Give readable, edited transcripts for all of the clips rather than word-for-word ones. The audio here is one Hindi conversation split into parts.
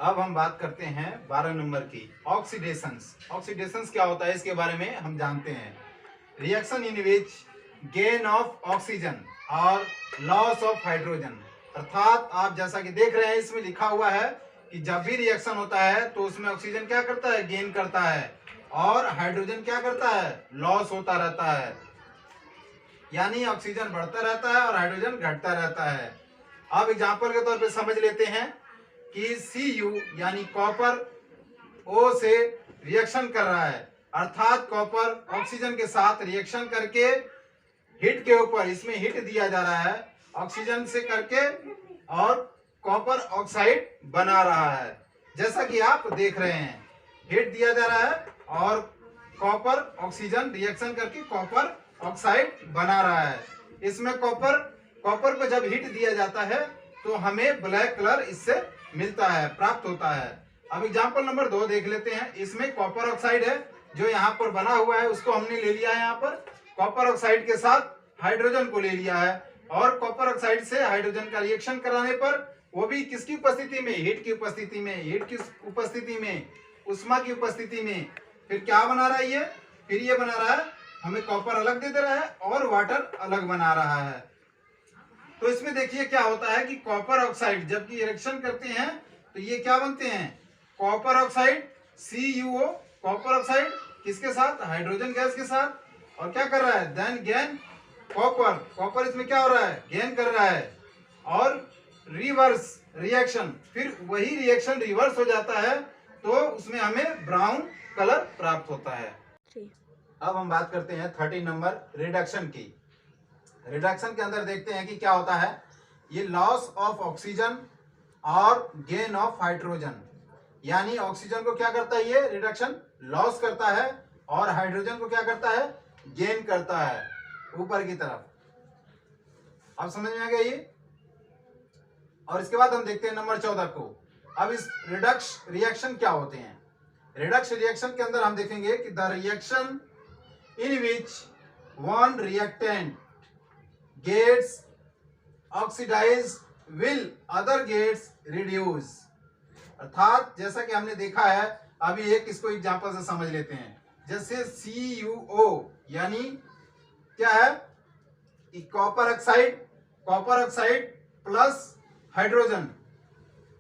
अब हम बात करते हैं 12 नंबर की ऑक्सीडेशंस। ऑक्सीडेशंस क्या होता है इसके बारे में हम जानते हैं। Reaction in which gain of oxygen और लॉस ऑफ हाइड्रोजन। अर्थात आप जैसा कि देख रहे हैं इसमें लिखा हुआ है कि जब भी रिएक्शन होता है तो उसमें ऑक्सीजन क्या करता है, गेन करता है, और हाइड्रोजन क्या करता है, लॉस होता रहता है। यानी ऑक्सीजन बढ़ता रहता है और हाइड्रोजन घटता रहता है। अब एग्जाम्पल के तौर पे समझ लेते हैं कि Cu यानी कॉपर O से रिएक्शन कर रहा है, अर्थात कॉपर ऑक्सीजन के साथ रिएक्शन करके हिट के ऊपर इसमें हिट दिया जा रहा है ऑक्सीजन से करके, और कॉपर ऑक्साइड बना रहा है। जैसा कि आप देख रहे हैं हिट दिया जा रहा है और कॉपर ऑक्सीजन रिएक्शन करके कॉपर ऑक्साइड बना रहा है। इसमें कॉपर को जब हिट दिया जाता है तो हमें ब्लैक कलर इससे मिलता है, प्राप्त होता है। अब एग्जांपल नंबर 2 देख लेते हैं। इसमें कॉपर ऑक्साइड है जो यहाँ पर बना हुआ है, उसको हमने ले लिया है। यहाँ पर कॉपर ऑक्साइड के साथ हाइड्रोजन को ले लिया है, और कॉपर ऑक्साइड से हाइड्रोजन का रिएक्शन कराने पर, वो भी किसकी उपस्थिति में, हिट की उपस्थिति में, हिट की उपस्थिति में, उष्मा की उपस्थिति में, फिर क्या बना रहा है ये, फिर ये बना रहा है, हमें कॉपर अलग दे रहा है और वाटर अलग बना रहा है। तो इसमें देखिए क्या होता है कि कॉपर ऑक्साइड जब की रिएक्शन करते हैं तो ये क्या बनते हैं, copper oxide CuO, copper oxide किसके साथ, हाइड्रोजन गैस के साथ, और क्या कर रहा है, देन गेन कॉपर इसमें क्या हो रहा है, गेन कर रहा है, और रिवर्स रिएक्शन, फिर वही रिएक्शन रिवर्स हो जाता है तो उसमें हमें ब्राउन कलर प्राप्त होता है। अब हम बात करते हैं 13 नंबर रिडक्शन की। रिडक्शन के अंदर देखते हैं कि क्या होता है। ये लॉस ऑफ ऑक्सीजन और गेन ऑफ हाइड्रोजन, यानी ऑक्सीजन को क्या करता है, ये रिडक्शन लॉस करता है, और हाइड्रोजन को क्या करता है, गेन करता है ऊपर की तरफ। अब समझ में आ गया ये। और इसके बाद हम देखते हैं नंबर 14 को। अब इस रिडक्स रिएक्शन क्या होते हैं। रिडक्स रिएक्शन के अंदर हम देखेंगे कि the reaction in which one reactant gets oxidized will other gets reduce। अर्थात जैसा कि हमने देखा है, अभी एक इसको एग्जांपल से समझ लेते हैं। जैसे CuO यानी क्या है, कॉपर ऑक्साइड प्लस हाइड्रोजन,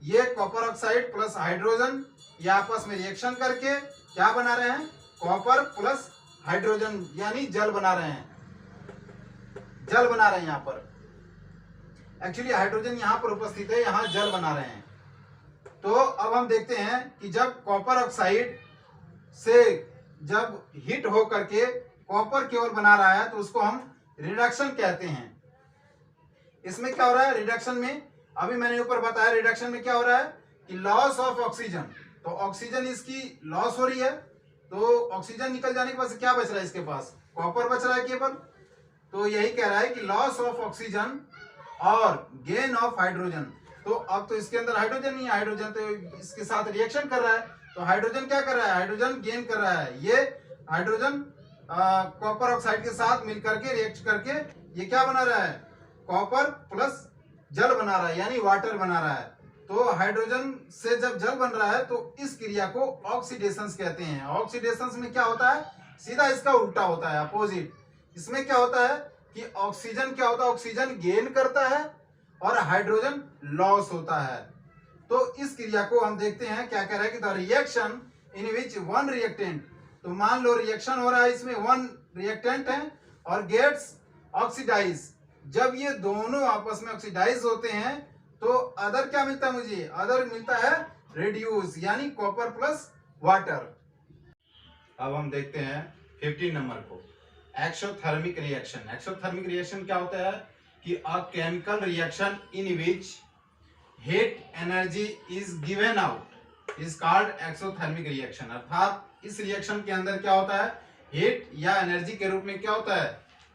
ये कॉपर ऑक्साइड प्लस हाइड्रोजन ये आपस में रिएक्शन करके क्या बना रहे हैं, कॉपर प्लस हाइड्रोजन, यानी जल बना रहे हैं। यहाँ पर एक्चुअली हाइड्रोजन यहाँ पर उपस्थित है, यहाँ जल बना रहे हैं। तो अब हम देखते हैं कि जब कॉपर ऑक्साइड से जब हिट हो करके कॉपर केवल बना रहा है तो उसको हम रिडक्शन कहते हैं। इसमें क्या हो रहा है रिडक्शन में, अभी मैंने ऊपर बताया रिडक्शन में क्या हो रहा है कि लॉस ऑफ ऑक्सीजन, तो ऑक्सीजन इसकी लॉस हो रही है, तो ऑक्सीजन निकल जाने के बाद क्या बच रहा है, इसके पास कॉपर बच रहा है केवल। तो यही कह रहा है कि लॉस ऑफ ऑक्सीजन और गेन ऑफ हाइड्रोजन। तो अब तो इसके अंदर हाइड्रोजन नहीं है, हाइड्रोजन तो इसके साथ रिएक्शन कर रहा है, तो हाइड्रोजन क्या कर रहा है, हाइड्रोजन गेन कर रहा है। ये हाइड्रोजन कॉपर ऑक्साइड के साथ मिलकर के रिएक्ट करके ये क्या बना रहा है, कॉपर प्लस जल बना रहा है, यानी वाटर बना रहा है। तो हाइड्रोजन से जब जल बन रहा है तो इस क्रिया को ऑक्सीडेशंस कहते हैं। ऑक्सीडेशंस में क्या होता है, सीधा इसका उल्टा होता है, अपोजिट। इसमें क्या होता है कि ऑक्सीजन क्या होता है, ऑक्सीजन गेन करता है और हाइड्रोजन लॉस होता है। तो इस क्रिया को हम देखते हैं क्या कह रहा है कि the reaction in which one reactant, तो मान लो रिएक्शन हो रहा है, इसमें वन रिएक्टेंट है और गेट्स ऑक्सीडाइज, जब ये दोनों आपस में ऑक्सीडाइज होते हैं तो अदर क्या मिलता है, मुझे अदर मिलता है रिड्यूस, यानी कॉपर प्लस वाटर। अब हम देखते हैं 15 नंबर को, एक्सोथर्मिक रिएक्शन। एक्सोथर्मिक रिएक्शन क्या होता है कि a chemical reaction in which heat energy is given out is called exothermic reaction. अर्थात इस रिएक्शन के अंदर क्या होता है, हीट या एनर्जी के रूप में क्या होता है,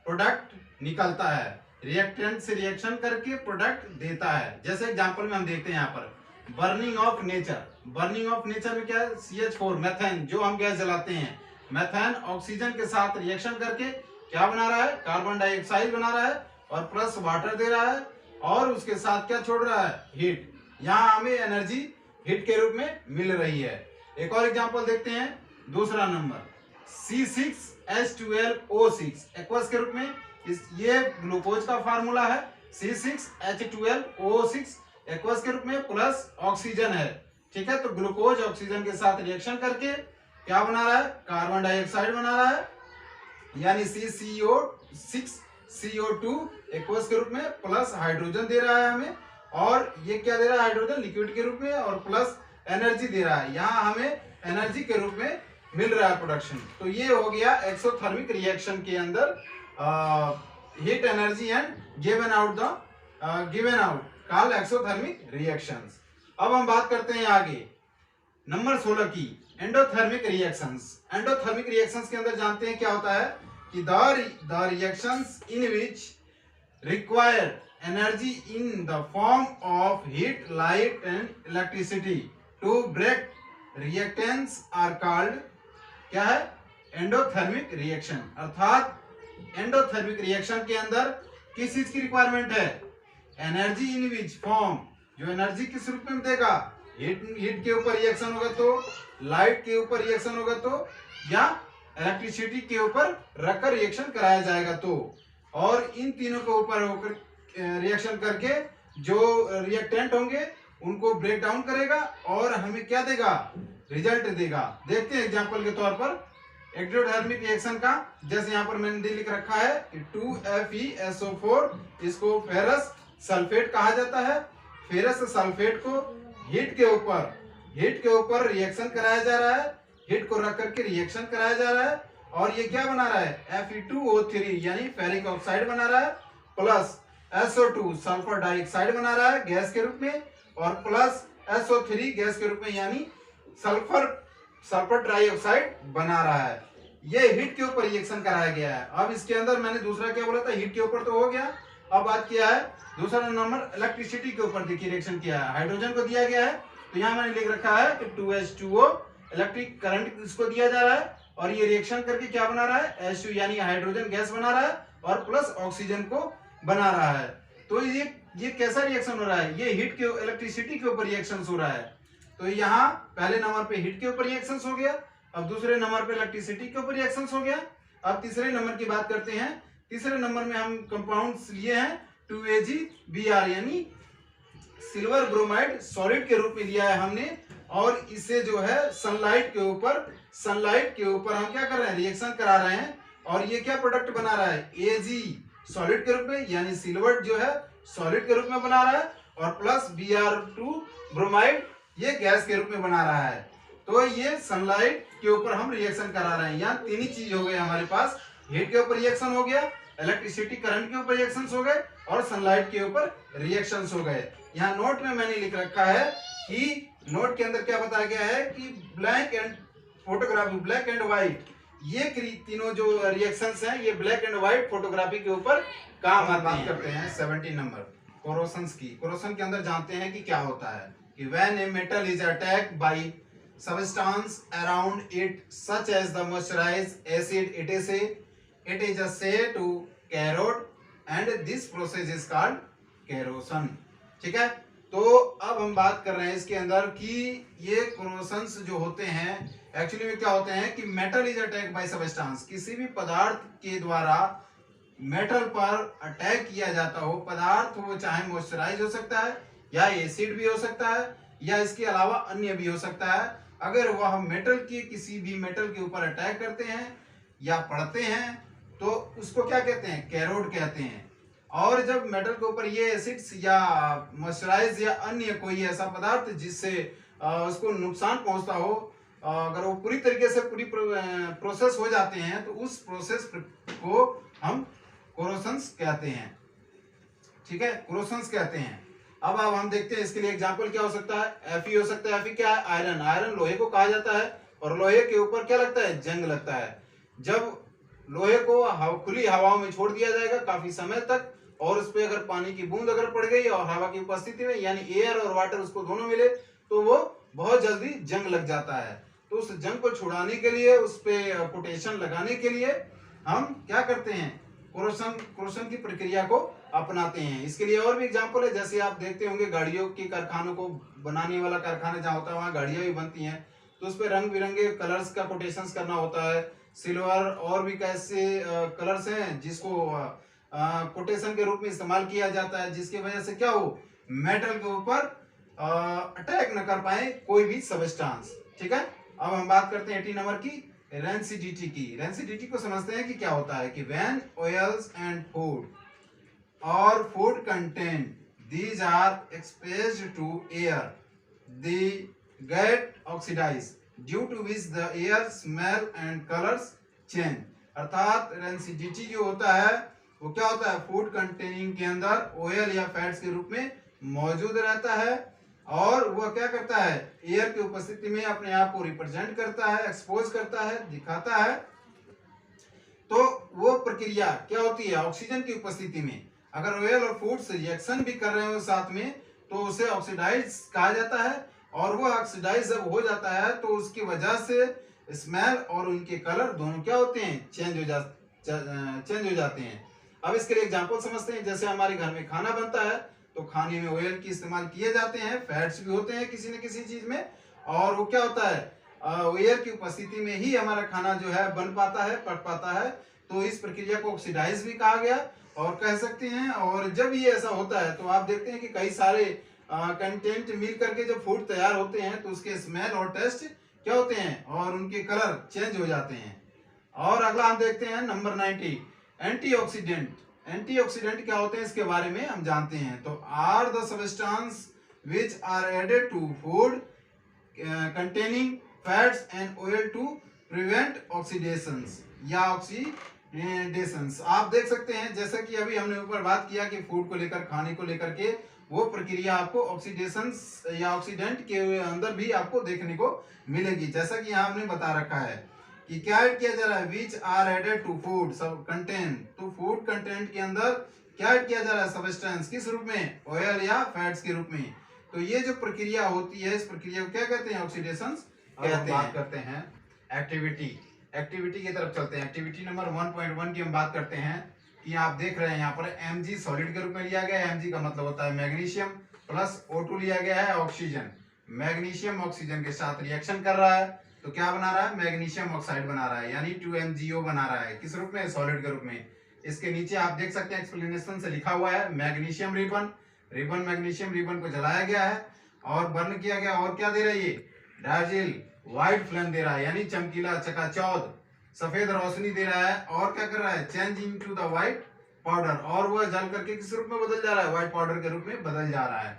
प्रोडक्ट निकलता है, रिएक्टेंट से रिएक्शन करके प्रोडक्ट देता है। जैसे एग्जांपल में हम देखते हैं यहाँ पर burning of nature. Burning of nature में क्या है, CH4 मेथेन, जो हम गैस जलाते हैं, मेथेन ऑक्सीजन के साथ रिएक्शन करके क्या बना रहा है, कार्बन डाइऑक्साइड बना रहा है और प्लस वाटर दे रहा है, और उसके साथ क्या छोड़ रहा है, हीट। यहाँ हमें एनर्जी हीट के रूप में मिल रही है। एक और एग्जांपल देखते हैं, दूसरा नंबर C6H12O6 एक्वस के रूप में, ये ग्लूकोज का फार्मूला है। C6H12O6 एक्वस के रूप में प्लस ऑक्सीजन है, ठीक है। तो ग्लूकोज ऑक्सीजन के साथ रिएक्शन करके क्या बना रहा है, कार्बन डाइऑक्साइड बना रहा है, यानी CCO6CO2 एक्वस के रूप में प्लस हाइड्रोजन दे रहा है हमें, और ये क्या दे रहा है, हाइड्रोजन लिक्विड के रूप में, और प्लस एनर्जी दे रहा है, यहाँ हमें एनर्जी के रूप में मिल रहा है प्रोडक्शन। तो ये हो गया एक्सोथर्मिक रिएक्शन के अंदर heat energy and given out called exothermic reactions. अब हम बात करते हैं आगे नंबर 16 की, एंडोथर्मिक रिएक्शंस। एंडोथर्मिक रिएक्शंस के अंदर जानते हैं क्या होता है कि the reactions in which require energy in the form of heat, light and electricity to break reactants are called क्या है, एंडोथर्मिक रिएक्शन। अर्थात एंडोथर्मिक रिएक्शन के अंदर किस चीज की रिक्वायरमेंट है, एनर्जी इन विच फॉर्म, जो एनर्जी किस रूप में देगा, हीट के ऊपर रिएक्शन होगा तो, लाइट के ऊपर रिएक्शन होगा तो, या इलेक्ट्रिसिटी के ऊपर रखकर रिएक्शन कराया जाएगा तो, और इन तीनों के ऊपर होकर रिएक्शन करके जो रिएक्टेंट होंगे उनको ब्रेक डाउन करेगा और हमें क्या देगा, रिजल्ट देगा। देखते हैं एग्जांपल के तौर पर एक्सोथर्मिक रिएक्शन का, जैसे यहाँ पर मैंने लिख रखा है कि 2FeSO4, इसको फेरस सल्फेट कहा जाता है। फेरस सल्फेट को हीट के ऊपर रिएक्शन कराया जा रहा है, हीट को रख करके रिएक्शन कराया जा रहा है, और ये क्या बना रहा है, Fe2O3 यानी फेरिक ऑक्साइड बना रहा है, प्लस SO2 सल्फर डाइऑक्साइड बना रहा है गैस के रूप में, और प्लस SO3 गैस के रूप में यानी सल्फर डाइऑक्साइड बना रहा है। ये हीट के ऊपर रिएक्शन कराया गया है। अब इसके अंदर मैंने दूसरा क्या बोला था, हीट के ऊपर तो हो गया। अब बात किया है दूसरा नंबर इलेक्ट्रिसिटी के ऊपर, देखिए रिएक्शन किया है, हाइड्रोजन को दिया गया है, तो यहाँ मैंने लिख रखा है कि 2H2O इलेक्ट्रिक करंट इसको दिया जा रहा है, और ये रिएक्शन करके क्या बना रहा है, H2 यानी हाइड्रोजन गैस बना रहा है, और प्लस ऑक्सीजन को बना रहा है। तो ये कैसा रिएक्शन हो रहा है, ये हीट के इलेक्ट्रिसिटी के ऊपर रिएक्शन हो रहा है। तो यहाँ पहले नंबर पे हीट के ऊपर रिएक्शन हो गया, अब दूसरे नंबर पे इलेक्ट्रिसिटी के ऊपर रिएक्शन हो गया। अब तीसरे नंबर की बात करते हैं। तीसरे नंबर में हम कंपाउंड्स लिए हैं 2AgBr यानी सिल्वर ब्रोमाइड सॉलिड के रूप में लिया है हमने, और इसे जो है सनलाइट के ऊपर हम क्या कर रहे हैं, रिएक्शन करा रहे हैं, और ये क्या प्रोडक्ट बना रहा है, Ag सॉलिड के रूप में, यानी सिल्वर जो है सॉलिड के रूप में बना रहा है, और प्लस Br2 ब्रोमाइड ये गैस के रूप में बना रहा है। तो ये सनलाइट के ऊपर हम रिएक्शन करा रहे हैं। यहाँ तीन ही चीज हो गए हमारे पास, हीट के ऊपर रिएक्शन हो गया, इलेक्ट्रिसिटी करंट के ऊपर रिएक्शन हो गए, और सनलाइट के ऊपर रिएक्शन हो गए। यहाँ नोट में मैंने लिख रखा है कि नोट के अंदर क्या बताया गया है कि ब्लैक एंड व्हाइट, ये तीनों जो रिएक्शंस हैं ये ब्लैक एंड व्हाइट फोटोग्राफी के ऊपर काम आते हैं। बात करते हैं 17 नंबर कोरोशंस की। कोरोशन के अंदर जानते हैं कि क्या होता है कि when a metal is attacked by substance around it such as the moisturised acid, it is a say to corrode and this process is called corrosion। ठीक है, तो अब हम बात कर रहे हैं इसके अंदर कि ये कोरोशंस जो होते हैं एक्चुअली में क्या होते हैं कि metal is attack by substance, किसी भी पदार्थ के द्वारा मेटल पर अटैक किया जाता हो, पदार्थ वो चाहे मॉइस्चराइज हो सकता है या एसिड भी हो सकता है या इसके अलावा अन्य भी हो सकता है, अगर वह मेटल के किसी भी मेटल के ऊपर अटैक करते हैं या पड़ते हैं तो उसको क्या कहते हैं, कैरोड कहते हैं। और जब मेटल के ऊपर ये एसिड्स या मॉइस्चराइज या अन्य कोई ऐसा पदार्थ जिससे उसको नुकसान पहुंचता हो, अगर वो पूरी तरीके से पूरी प्रोसेस हो जाते हैं तो उस प्रोसेस को हम कोरोशंस कहते हैं। ठीक है, कोरोशंस कहते हैं। अब हम देखते हैं इसके लिए एग्जांपल क्या हो सकता है। Fe हो सकता है। Fe क्या है, आयरन। आयरन लोहे को कहा जाता है और लोहे के ऊपर क्या लगता है, जंग लगता है। जब लोहे को खुली हवाओं में छोड़ दिया जाएगा काफी समय तक और उस पर अगर पानी की बूंद अगर पड़ गई और हवा की उपस्थिति में यानी एयर और वाटर उसको दोनों मिले तो वो बहुत जल्दी जंग लग जाता है। तो उस जंग को छुड़ाने के लिए, उस पे पोटेशन लगाने के लिए हम क्या करते हैं, क्रोशन की प्रक्रिया को अपनाते हैं। इसके लिए और भी एग्जांपल है, जैसे आप देखते होंगे गाड़ियों के कारखानों को बनाने वाला कारखाना जहाँ होता है वहाँ गाड़ियां भी बनती हैं, तो उस पर रंग बिरंगे कलर्स का कोटेशंस करना होता है। सिल्वर और भी कैसे कलर्स हैं जिसको कोटेशन के रूप में इस्तेमाल किया जाता है, जिसकी वजह से क्या हो, मेटल के ऊपर अटैक न कर पाए कोई भी सबस्टांस। ठीक है, अब हम बात करते हैं 18 नंबर की, रेंसिडिटी की। रेंसिडिटी को समझते हैं कि क्या होता है कि व्हेन ऑयल्स एंड फूड और food content these are exposed to air they get oxidized due to which the air smell and colors change। अर्थात रेंसिडिटी जो होता है वो क्या होता है, फूड कंटेनिंग के अंदर ऑयल या फैट्स के रूप में मौजूद रहता है और वह क्या करता है, एयर की उपस्थिति में अपने आप को रिप्रेजेंट करता है, एक्सपोज करता है, दिखाता है। तो वो प्रक्रिया क्या होती है, ऑक्सीजन की उपस्थिति में अगर ऑयल और फूड्स रिएक्शन भी कर रहे हो साथ में तो उसे ऑक्सीडाइज कहा जाता है, और वो ऑक्सीडाइज जब हो जाता है तो उसकी वजह से स्मेल और उनके कलर दोनों क्या होते हैं, चेंज हो जाते हैं। अब इसके लिए एग्जांपल समझते हैं। जैसे हमारे घर में खाना बनता है तो खाने में ऑयल की इस्तेमाल किए जाते हैं, फैट्स भी होते हैं किसी न किसी चीज में, और वो क्या होता है, ऑयल की उपस्थिति में ही हमारा खाना जो है बन पाता है, पक पाता है। तो इस प्रक्रिया को ऑक्सीडाइज भी कहा गया और कह सकते हैं। और जब ये ऐसा होता है तो आप देखते हैं कि कई सारे कंटेंट मिल करके जब फूड तैयार होते हैं तो उसके स्मेल और टेस्ट क्या होते हैं और उनके कलर चेंज हो जाते हैं। और अगला हम देखते हैं नंबर 90, एंटीऑक्सीडेंट। एंटीऑक्सीडेंट क्या होते हैं इसके बारे में हम जानते हैं। तो are the substance which are added to food containing fats and oil to prevent oxidations या ऑक्सीडेशंस। आप देख सकते हैं जैसा कि अभी हमने ऊपर बात किया कि फूड को लेकर, खाने को लेकर के वो प्रक्रिया आपको ऑक्सीडेशंस या ऑक्सीडेंट के अंदर भी आपको देखने को मिलेगी। जैसा कि यहाँ हमने बता रखा है कि क्या ऐड किया जा रहा है, which are added to food sub content. तो फूड कंटेंट के अंदर क्या ऐड किया जा रहा है, सब्सटेंस, किस रूप में, ऑयल या फैट्स के रूप में। तो ये जो प्रक्रिया होती है इस प्रक्रिया को क्या कहते हैं, ऑक्सीडेशंस कहते हैं। बात करते हैं एक्टिविटी। एक्टिविटी की तरफ चलते हैं। एक्टिविटी नंबर 1.1 की हम बात करते हैं कि आप देख रहे हैं यहाँ पर Mg सॉलिड के रूप में लिया गया है। Mg का मतलब होता है मैग्नीशियम प्लस O2 लिया गया है ऑक्सीजन। मैग्नीशियम ऑक्सीजन के साथ रिएक्शन कर रहा है तो क्या बना रहा है, मैग्नीशियम ऑक्साइड बना रहा है, यानी 2MgO बना रहा है। किस रूप में, सॉलिड के रूप में। इसके नीचे आप देख सकते हैं एक्सप्लेनेशन से लिखा हुआ है magnesium ribbon. Ribbon magnesium ribbon को जलाया गया है और बर्न किया गया, और क्या दे रहा है ये, डार्जिल व्हाइट फ्लेम दे रहा है, यानी चमकीला चकाचौंध सफेद रोशनी दे रहा है। और क्या कर रहा है, change into the white powder, और वह जल करके किस रूप में बदल जा रहा है, व्हाइट पाउडर के रूप में बदल जा रहा है।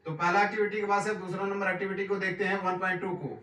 तो पहला एक्टिविटी के बाद से दूसरा नंबर एक्टिविटी को देखते हैं 1.2 को।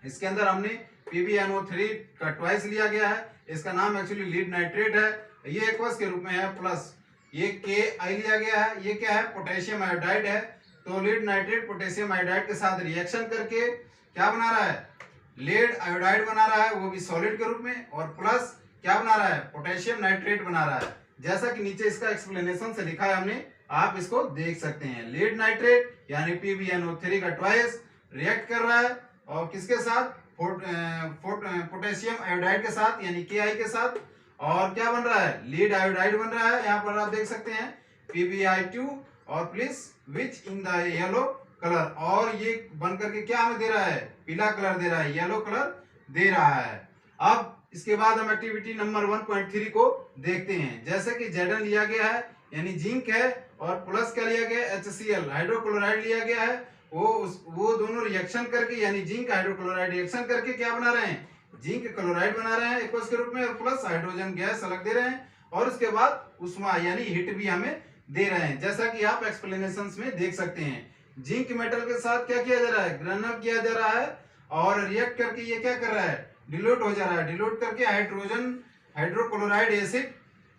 इसके अंदर हमने PbNO3 का ट्वाइस लिया गया है। इसका नाम एक्चुअली लीड नाइट्रेट है, ये एक्वस के रूप में है, प्लस ये KI लिया गया है। ये क्या है, पोटेशियम आयोडाइड है। तो लीड नाइट्रेट पोटेशियम आयोडाइड के साथ रिएक्शन करके क्या बना रहा है, लीड आयोडाइड बना रहा है, वो भी सॉलिड के रूप में, और प्लस क्या बना रहा है, पोटेशियम नाइट्रेट बना रहा है। जैसा कि नीचे इसका एक्सप्लेनेशन से लिखा है हमने, आप इसको देख सकते हैं। लीड नाइट्रेट यानी PbNO3 का ट्वाइस रिएक्ट कर रहा है और किसके साथ, पोटेशियम आयोडाइड के साथ यानी KI के साथ, और क्या बन रहा है, लीड आयोडाइड बन रहा है। यहाँ पर आप देख सकते हैं PbI2 और plus which in the yellow colour, और ये बन करके क्या हमें दे रहा है, पीला कलर दे रहा है, येलो कलर दे रहा है। अब इसके बाद हम एक्टिविटी नंबर 1.3 को देखते हैं। जैसे कि Zn लिया गया है यानी जिंक है, और प्लस क्या लिया गया है, HCl हाइड्रोक्लोराइड लिया गया है। वो दोनों रिएक्शन करके यानी जिंक हाइड्रोक्लोराइड रिएक्शन करके क्या बना रहे हैं, जिंक क्लोराइड बना रहे हैं एक्वस के रूप में, और प्लस हाइड्रोजन गैस अलग दे रहे हैं, और उसके बाद उष्मा यानी हीट भी हमें दे रहे हैं। जैसा कि आप एक्सप्लेनेशंस में देख सकते हैं, जिंक मेटल के साथ क्या किया जा रहा है, ग्रेनल किया जा रहा है, और रिएक्ट करके ये क्या कर रहा है, डिल्यूट हो जा रहा है। डिल्यूट करके हाइड्रोजन हाइड्रोक्लोराइड एसिड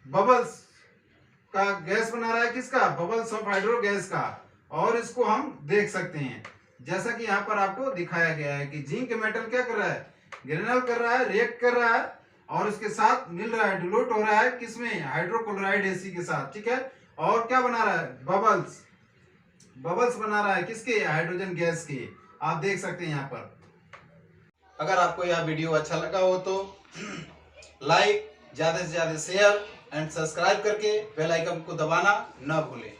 बबल्स का गैस बना रहा है, किसका, बबल्स ऑफ हाइड्रो गैस का, और इसको हम देख सकते हैं। जैसा कि यहाँ पर आपको दिखाया गया है कि जिंक मेटल क्या कर रहा है, ग्रेनल कर रहा है, रिएक्ट कर रहा है, और उसके साथ मिल रहा है, डिल्यूट हो रहा है किसमें, हाइड्रोक्लोराइड एसिड के साथ। ठीक है, और क्या बना रहा है, बबल्स बना रहा है, किसके, हाइड्रोजन गैस के। आप देख सकते हैं यहाँ पर। अगर आपको यह वीडियो अच्छा लगा हो तो लाइक, ज्यादा से ज्यादा शेयर एंड सब्सक्राइब करके बेल आइकन को दबाना न भूलें।